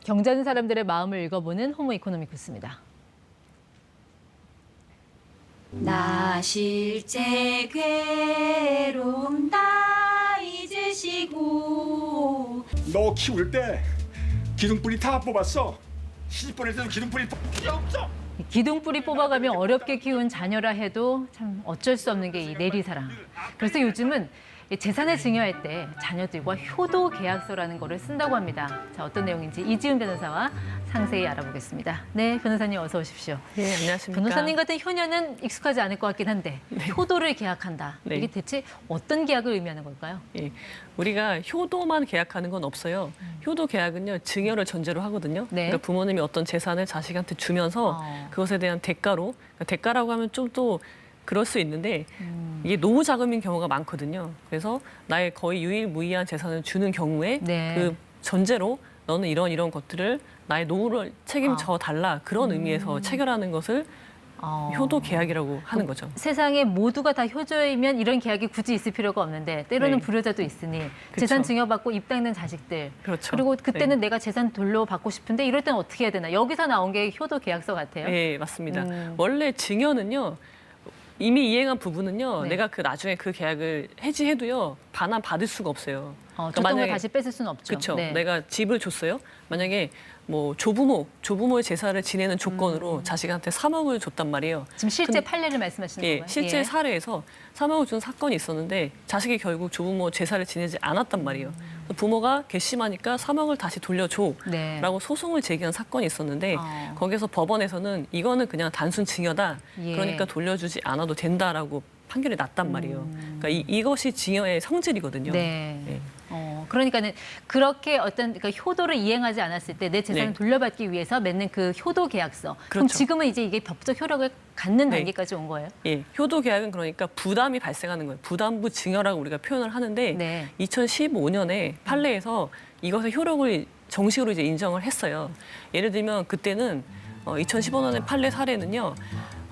경자는 사람들의 마음을 읽어보는 호모 이코노미쿠스입니다. 나 실제 괴로움 다 잊으시고. 너 키울 때 기둥뿌리 다 뽑았어. 시집 보낼 때도 기둥뿌리 필요 없어. 기둥뿌리 뽑아가며 어렵게 키운 자녀라 해도 참 어쩔 수 없는 게 이 내리사랑. 그래서 요즘은 재산을 증여할 때 자녀들과 효도 계약서라는 거를 쓴다고 합니다. 자, 어떤 내용인지 이지은 변호사와 상세히 알아보겠습니다. 네, 변호사님 어서 오십시오. 네, 안녕하십니까. 변호사님 같은 효녀는 익숙하지 않을 것 같긴 한데 효도를 계약한다. 네. 이게 대체 어떤 계약을 의미하는 걸까요? 예, 우리가 효도만 계약하는 건 없어요. 효도 계약은요, 증여를 전제로 하거든요. 네. 그러니까 부모님이 어떤 재산을 자식한테 주면서 그것에 대한 대가로, 그러니까 대가라고 하면 좀 또 그럴 수 있는데 이게 노후 자금인 경우가 많거든요. 그래서 나의 거의 유일무이한 재산을 주는 경우에 네. 그 전제로 너는 이런 것들을 나의 노후를 책임져 달라, 그런 의미에서 체결하는 것을 효도 계약이라고 하는 거죠. 세상에 모두가 다 효조이면 이런 계약이 굳이 있을 필요가 없는데 때로는 네. 불효자도 있으니 그쵸. 재산 증여받고 입 닦는 자식들. 그렇죠. 그리고 그때는 네. 내가 재산 돌려받고 싶은데 이럴 때는 어떻게 해야 되나. 여기서 나온 게 효도 계약서 같아요. 네, 맞습니다. 원래 증여는요, 이미 이행한 부분은요, 네. 내가 나중에 그 계약을 해지해도요, 반환 받을 수가 없어요. 조건을 다시 뺏을 수는 없죠. 그렇죠. 네. 내가 집을 줬어요. 만약에 뭐 조부모의 재산을 지내는 조건으로 자식한테 3억을 줬단 말이에요. 지금 실제 판례를 말씀하시는 예, 건가요? 실제 예. 사례에서 3억을 준 사건이 있었는데 자식이 결국 조부모 재산을 지내지 않았단 말이에요. 부모가 괘씸하니까 3억을 다시 돌려줘라고 네. 소송을 제기한 사건이 있었는데 어. 거기서 법원에서는 이거는 그냥 단순 증여다. 예. 그러니까 돌려주지 않아도 된다라고 판결이 났단 말이에요. 그러니까 이것이 증여의 성질이거든요. 네. 예. 그러니까는 그렇게 그러니까 효도를 이행하지 않았을 때 내 재산을 네. 돌려받기 위해서 맺는 그 효도 계약서. 그럼 그렇죠. 지금은 이제 이게 법적 효력을 갖는 네. 단계까지 온 거예요? 예, 효도 계약은 그러니까 부담이 발생하는 거예요. 부담부 증여라고 우리가 표현을 하는데 네. 2015년에 판례에서 이것의 효력을 정식으로 이제 인정을 했어요. 예를 들면 그때는 2015년의 판례 사례는요.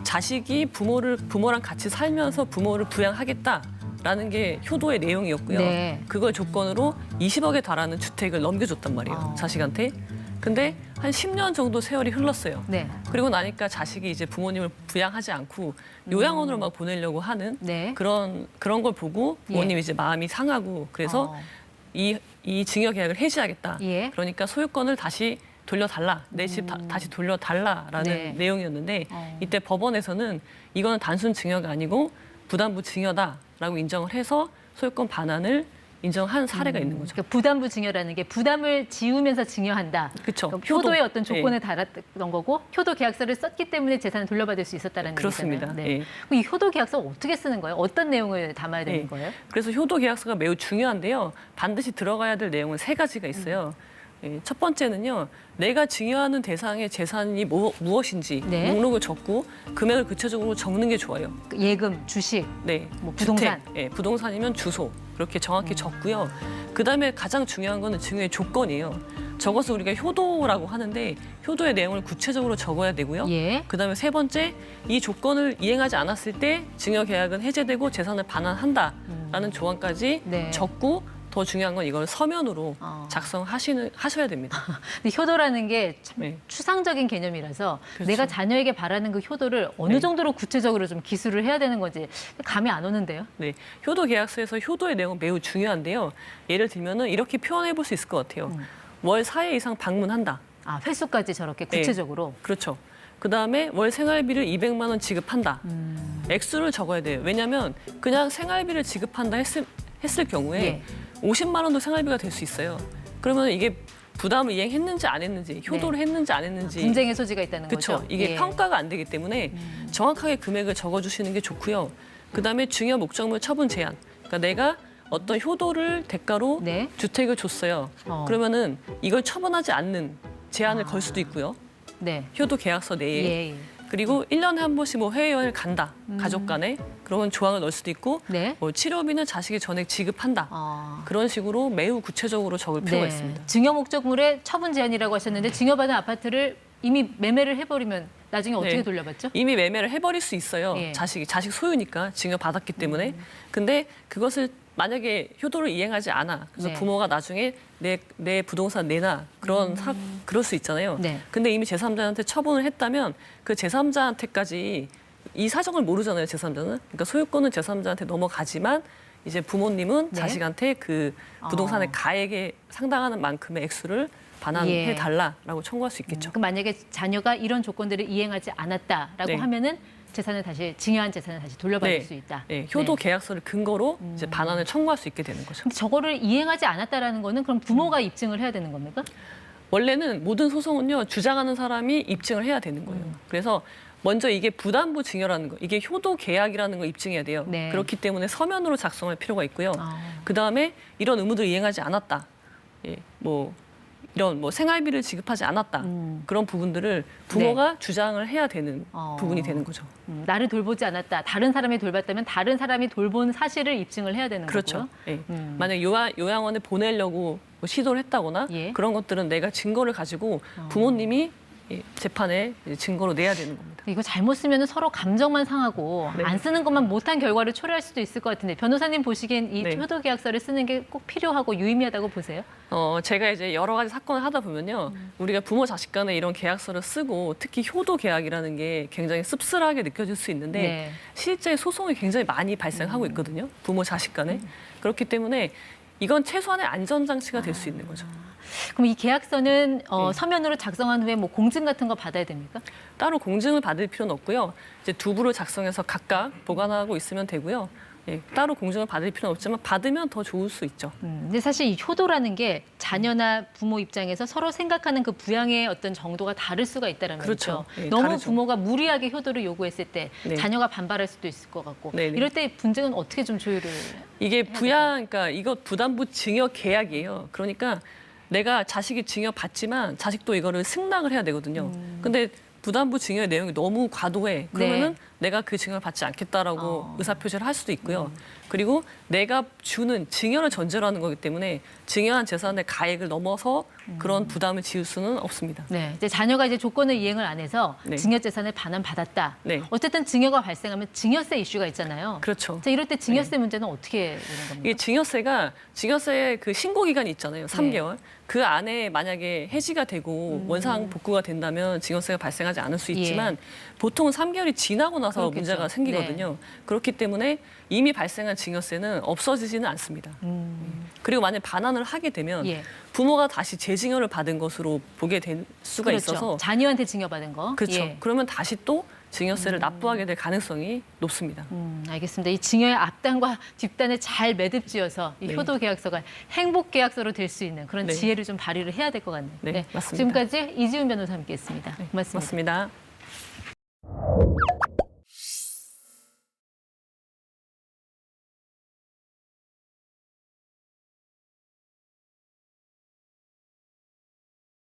자식이 부모랑 같이 살면서 부모를 부양하겠다라는 게 효도의 내용이었고요. 네. 그걸 조건으로 20억에 달하는 주택을 넘겨줬단 말이에요. 자식한테. 근데 한 10년 정도 세월이 흘렀어요. 네. 그리고 나니까 자식이 이제 부모님을 부양하지 않고 요양원으로 막 보내려고 하는 네. 그런 걸 보고 부모님이 이제 마음이 상하고 그래서 이 증여 계약을 해지하겠다. 예. 그러니까 소유권을 다시 돌려달라. 내 집 다시 돌려달라라는 네. 내용이었는데 이때 법원에서는 이거는 단순 증여가 아니고 부담부 증여다라고 인정을 해서 소유권 반환을 인정한 사례가 있는 거죠. 그러니까 부담부 증여라는 게 부담을 지우면서 증여한다. 그쵸. 그러니까 효도의 효도. 어떤 조건을 달았던 거고 효도 계약서를 썼기 때문에 재산을 돌려받을 수 있었다는 그렇습니다. 얘기잖아요. 네. 예. 그럼 이 효도 계약서 어떻게 쓰는 거예요? 어떤 내용을 담아야 되는 네. 거예요? 그래서 효도 계약서가 매우 중요한데요. 반드시 들어가야 될 내용은 3가지가 있어요. 예, 첫 번째는요. 내가 증여하는 대상의 재산이 무엇인지 네. 목록을 적고 금액을 구체적으로 적는 게 좋아요. 예금, 주식, 네, 뭐 부동산. 주택, 예, 부동산이면 주소 그렇게 정확히 적고요. 그다음에 가장 중요한 거는 증여의 조건이에요. 적어서 우리가 효도라고 하는데 효도의 내용을 구체적으로 적어야 되고요. 예. 그다음에 3번째, 이 조건을 이행하지 않았을 때 증여 계약은 해제되고 재산을 반환한다라는 조항까지 네. 적고 더 중요한 건 이걸 서면으로 작성하셔야 됩니다. 근데 효도라는 게 참 네. 추상적인 개념이라서 그렇죠. 내가 자녀에게 바라는 그 효도를 어느 네. 정도로 구체적으로 좀 기술을 해야 되는 건지 감이 안 오는데요. 네, 효도 계약서에서 효도의 내용은 매우 중요한데요. 예를 들면은 이렇게 표현해 볼 수 있을 것 같아요. 월 4회 이상 방문한다. 아, 횟수까지 저렇게 구체적으로. 그렇죠. 그다음에 월 생활비를 200만 원 지급한다. 액수를 적어야 돼요. 왜냐하면 그냥 생활비를 지급한다 했을 경우에 예. 50만 원도 생활비가 될 수 있어요. 그러면 이게 부담을 이행했는지 안 했는지, 효도를 했는지 안 했는지. 분쟁의 소지가 있다는 그렇죠. 거죠. 이게 예. 평가가 안 되기 때문에 정확하게 금액을 적어주시는 게 좋고요. 그다음에 증여 목적물 처분 제한. 그러니까 내가 어떤 효도를 대가로 네. 주택을 줬어요. 그러면은 이걸 처분하지 않는 제한을 걸 수도 있고요. 네. 효도 계약서 내에. 예, 예. 그리고 1년에 한 번씩 뭐 해외여행을 간다. 가족 간에. 그러면 조항을 넣을 수도 있고 네. 뭐 치료비는 자식이 전액 지급한다. 아. 그런 식으로 매우 구체적으로 적을 필요가 있습니다. 증여 목적물의 처분 제한이라고 하셨는데 증여받은 아파트를 이미 매매를 해버리면 나중에 어떻게 네. 돌려받죠? 이미 매매를 해버릴 수 있어요. 예. 자식 소유니까 증여 받았기 때문에. 근데 그것을 만약에 효도를 이행하지 않아. 그래서 네. 부모가 나중에 내 부동산 내놔. 그럴 수 있잖아요. 네. 근데 이미 제3자한테 처분을 했다면 그 제3자한테까지 이 사정을 모르잖아요, 제3자는. 그러니까 소유권은 제3자한테 넘어가지만 이제 부모님은 네. 자식한테 그 부동산의 가액에 상당하는 만큼의 액수를 반환해 예. 달라라고 청구할 수 있겠죠. 그럼 만약에 자녀가 이런 조건들을 이행하지 않았다라고 네. 하면은 재산을 다시 증여한 재산을 다시 돌려받을 네. 수 있다. 네, 효도 네. 계약서를 근거로 이제 반환을 청구할 수 있게 되는 거죠. 근데 저거를 이행하지 않았다라는 거는 그럼 부모가 입증을 해야 되는 겁니까? 원래는 모든 소송은요, 주장하는 사람이 입증을 해야 되는 거예요. 그래서 먼저 이게 부담부 증여라는 거, 이게 효도 계약이라는 걸 입증해야 돼요. 네. 그렇기 때문에 서면으로 작성할 필요가 있고요. 아. 그다음에 이런 의무들을 이행하지 않았다. 예, 이런 생활비를 지급하지 않았다. 그런 부분들을 부모가 주장을 해야 되는 부분이 되는 거죠. 나를 돌보지 않았다. 다른 사람이 돌봤다면 다른 사람이 돌본 사실을 입증을 해야 되는 그렇죠. 거고요. 예. 만약 요양원에 보내려고 시도를 했다거나 예. 그런 것들은 내가 증거를 가지고 부모님이 재판에 증거로 내야 되는 겁니다. 이거 잘못 쓰면 서로 감정만 상하고 네. 안 쓰는 것만 못한 결과를 초래할 수도 있을 것 같은데 변호사님 보시기엔 이 네. 효도계약서를 쓰는 게 꼭 필요하고 유의미하다고 보세요? 제가 이제 여러 가지 사건을 하다 보면요. 우리가 부모 자식 간에 이런 계약서를 쓰고 특히 효도 계약이라는 게 굉장히 씁쓸하게 느껴질 수 있는데 네. 실제 소송이 굉장히 많이 발생하고 있거든요. 부모 자식 간에. 그렇기 때문에 이건 최소한의 안전장치가 될 수 있는 거죠. 그럼 이 계약서는 네. 서면으로 작성한 후에 뭐 공증 같은 거 받아야 됩니까? 따로 공증을 받을 필요는 없고요. 이제 두 부를 작성해서 각각 보관하고 있으면 되고요. 예, 따로 공증을 받을 필요는 없지만 받으면 더 좋을 수 있죠. 근데 사실 이 효도라는 게 자녀나 부모 입장에서 서로 생각하는 그 부양의 어떤 정도가 다를 수가 있다는 그렇죠. 거죠. 예, 너무 다르죠. 부모가 무리하게 효도를 요구했을 때 네. 자녀가 반발할 수도 있을 것 같고 네네. 이럴 때 분쟁은 어떻게 좀 조율을 이게 그러니까 이거 부담부 증여 계약이에요. 그러니까 내가 자식이 증여 받지만 자식도 이거를 승낙을 해야 되거든요. 근데 부담부 증여의 내용이 너무 과도해. 그러면은 내가 그 증여를 받지 않겠다라고 의사표시를 할 수도 있고요. 그리고 내가 주는 증여를 전제로 하는 거기 때문에 증여한 재산의 가액을 넘어서 그런 부담을 지을 수는 없습니다. 네, 이제 자녀가 이제 조건을 이행을 안 해서 네. 증여 재산을 반환받았다. 네. 어쨌든 증여가 발생하면 증여세 이슈가 있잖아요. 그렇죠. 자, 이럴 때 증여세 문제는 어떻게 되는 겁니까? 이게 증여세의 그 신고 기간이 있잖아요. 3개월. 그 안에 만약에 해지가 되고 원상 복구가 된다면 증여세가 발생하지 않을 수 있지만 보통은 3개월이 지나고 나서 그렇겠죠. 문제가 생기거든요. 그렇기 때문에 이미 발생한 증여세는 없어지지는 않습니다. 그리고 만약 반환을 하게 되면 예. 부모가 다시 재증여를 받은 것으로 보게 될 수가 그렇죠. 있어서 자녀한테 증여받은 거. 그렇죠. 예. 그러면 다시 또 증여세를 납부하게 될 가능성이 높습니다. 알겠습니다. 이 증여의 앞단과 뒷단을 잘 매듭지어서 이 네. 효도 계약서가 행복 계약서로 될 수 있는 그런 네. 지혜를 좀 발휘를 해야 될 것 같네요. 네, 맞습니다. 지금까지 이지훈 변호사 함께했습니다. 고맙습니다. 맞습니다.